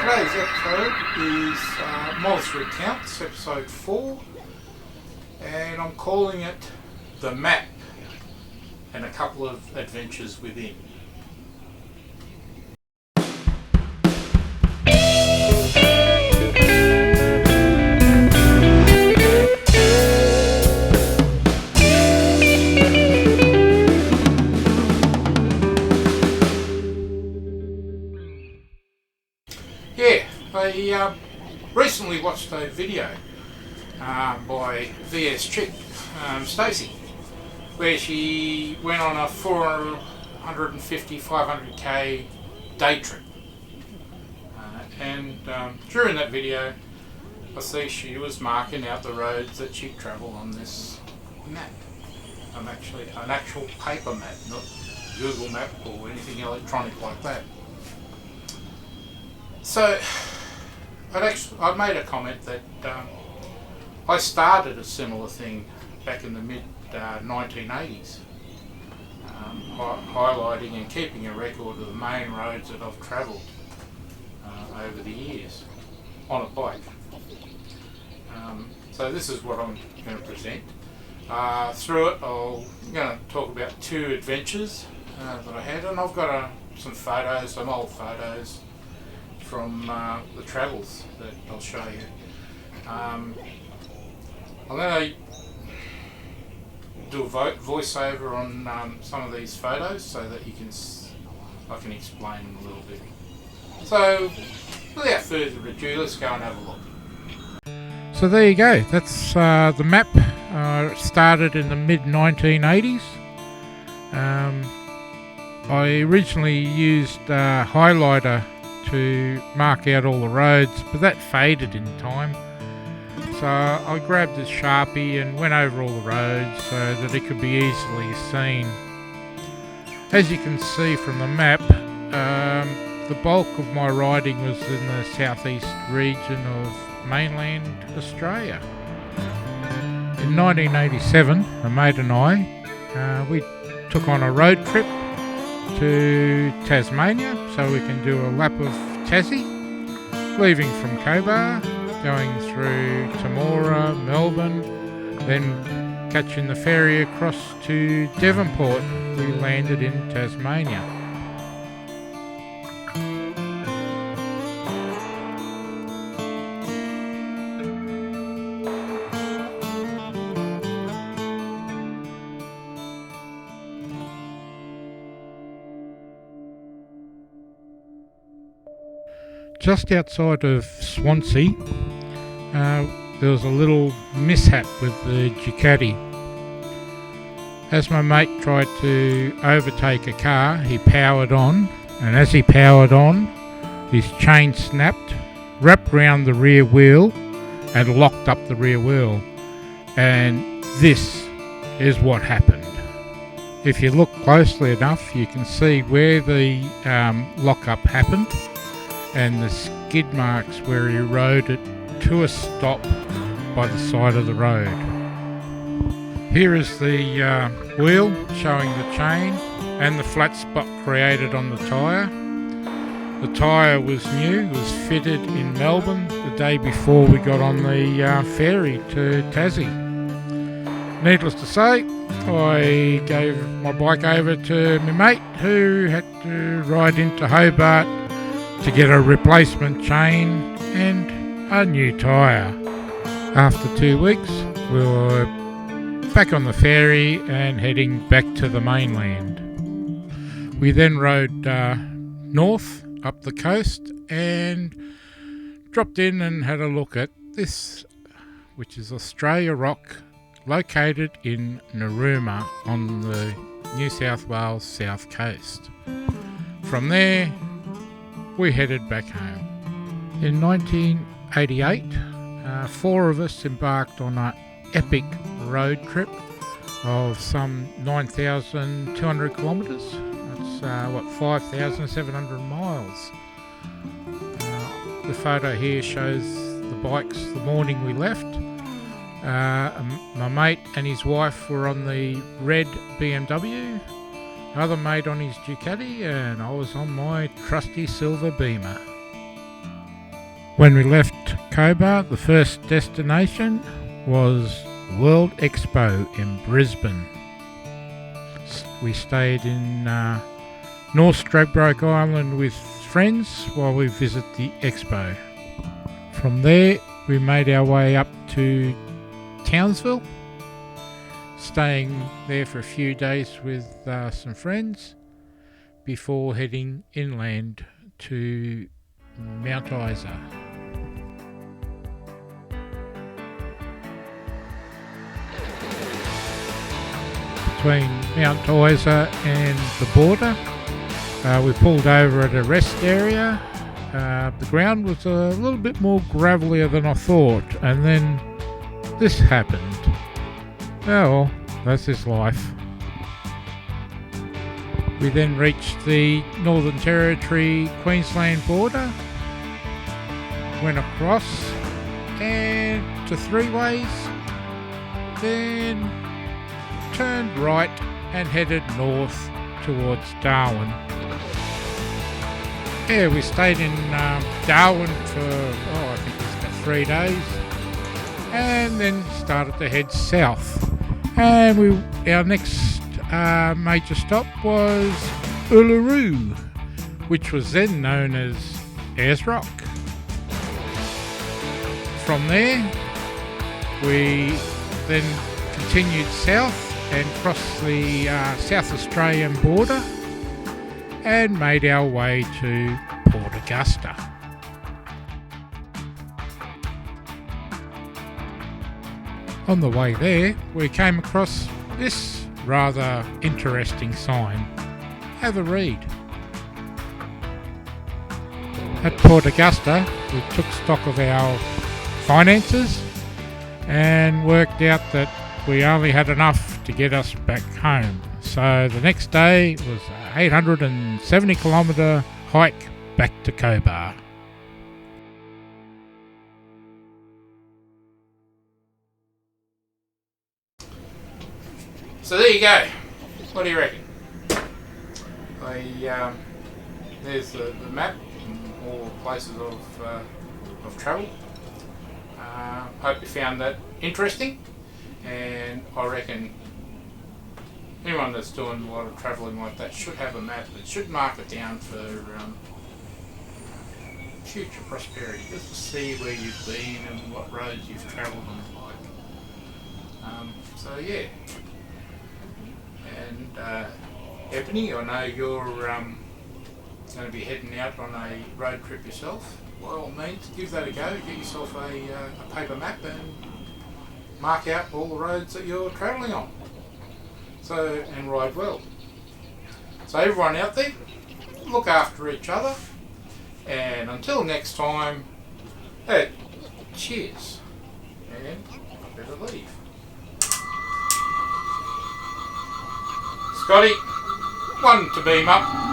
Today's episode is Moz Recounts, episode 4, and I'm calling it The Map and a couple of adventures within. I recently watched a video by VS Chick, Stacey, where she went on a 450, 500k day trip. And during that video, I see she was marking out the roads that she'd travel on this map. Actually an actual paper map, not Google Map or anything electronic like that. So I'd made a comment that I started a similar thing back in the mid-1980s, highlighting and keeping a record of the main roads that I've travelled over the years on a bike. So this is what I'm going to present. Through it, I'm going to talk about 2 adventures that I had, and I've got some photos, some old photos from the travels that I'll show you. I'm going to do a voiceover on some of these photos so that I can explain them a little bit. So, without further ado, let's go and have a look. So there you go. That's the map. It started in the mid-1980s. I originally used highlighter to mark out all the roads, but that faded in time. So I grabbed this Sharpie and went over all the roads so that it could be easily seen. As you can see from the map, the bulk of my riding was in the southeast region of mainland Australia. In 1987, a mate and I, we took on a road trip to Tasmania, so we can do a lap of Tassie, leaving from Cobar, going through Temora, Melbourne, then catching the ferry across to Devonport. We landed in Tasmania. Just outside of Swansea, there was a little mishap with the Ducati. As my mate tried to overtake a car, he powered on, and as he powered on, his chain snapped, wrapped round the rear wheel, and locked up the rear wheel. And this is what happened. If you look closely enough, you can see where the lock-up happened, and the skid marks where he rode it to a stop by the side of the road. Here is the wheel showing the chain and the flat spot created on the tyre. The tyre was new, it was fitted in Melbourne the day before we got on the ferry to Tassie. Needless to say, I gave my bike over to my mate who had to ride into Hobart to get a replacement chain and a new tyre. After 2 weeks, we were back on the ferry and heading back to the mainland. We then rode north up the coast and dropped in and had a look at this, which is Australia Rock, located in Narooma on the New South Wales south coast. From there, we headed back home. In 1988, 4 of us embarked on an epic road trip of some 9,200 kilometres. That's 5,700 miles. The photo here shows the bikes the morning we left. My mate and his wife were on the red BMW, other mate on his Ducati, and I was on my trusty silver Beamer. When we left Cobar, the first destination was World Expo in Brisbane. We stayed in North Stradbroke Island with friends while we visit the expo. From there we made our way up to Townsville, staying there for a few days with some friends before heading inland to Mount Isa. Between Mount Isa and the border, we pulled over at a rest area. The ground was a little bit more gravelier than I thought, and then this happened. Oh well, that's his life. We then reached the Northern Territory Queensland border, went across and to Three Ways, then turned right and headed north towards Darwin. Yeah, we stayed in Darwin for, I think it was about 3 days, and then started to head south. And our next major stop was Uluru, which was then known as Ayers Rock. From there, we then continued south and crossed the South Australian border and made our way to Port Augusta. On the way there, we came across this rather interesting sign. Have a read. At Port Augusta, we took stock of our finances and worked out that we only had enough to get us back home. So the next day was an 870 kilometre hike back to Cobar. So there you go. What do you reckon? There's the map and all places of travel. Hope you found that interesting, and I reckon anyone that's doing a lot of travelling like that should have a map that should mark it down for future prosperity, just to see where you've been and what roads you've travelled on. So yeah, and Ebony, I know you're going to be heading out on a road trip yourself. By all means, give that a go. Get yourself a paper map and mark out all the roads that you're travelling on. So, and ride well. So everyone out there, look after each other, and until next time, cheers, and I better leave. Scotty, one to beam up.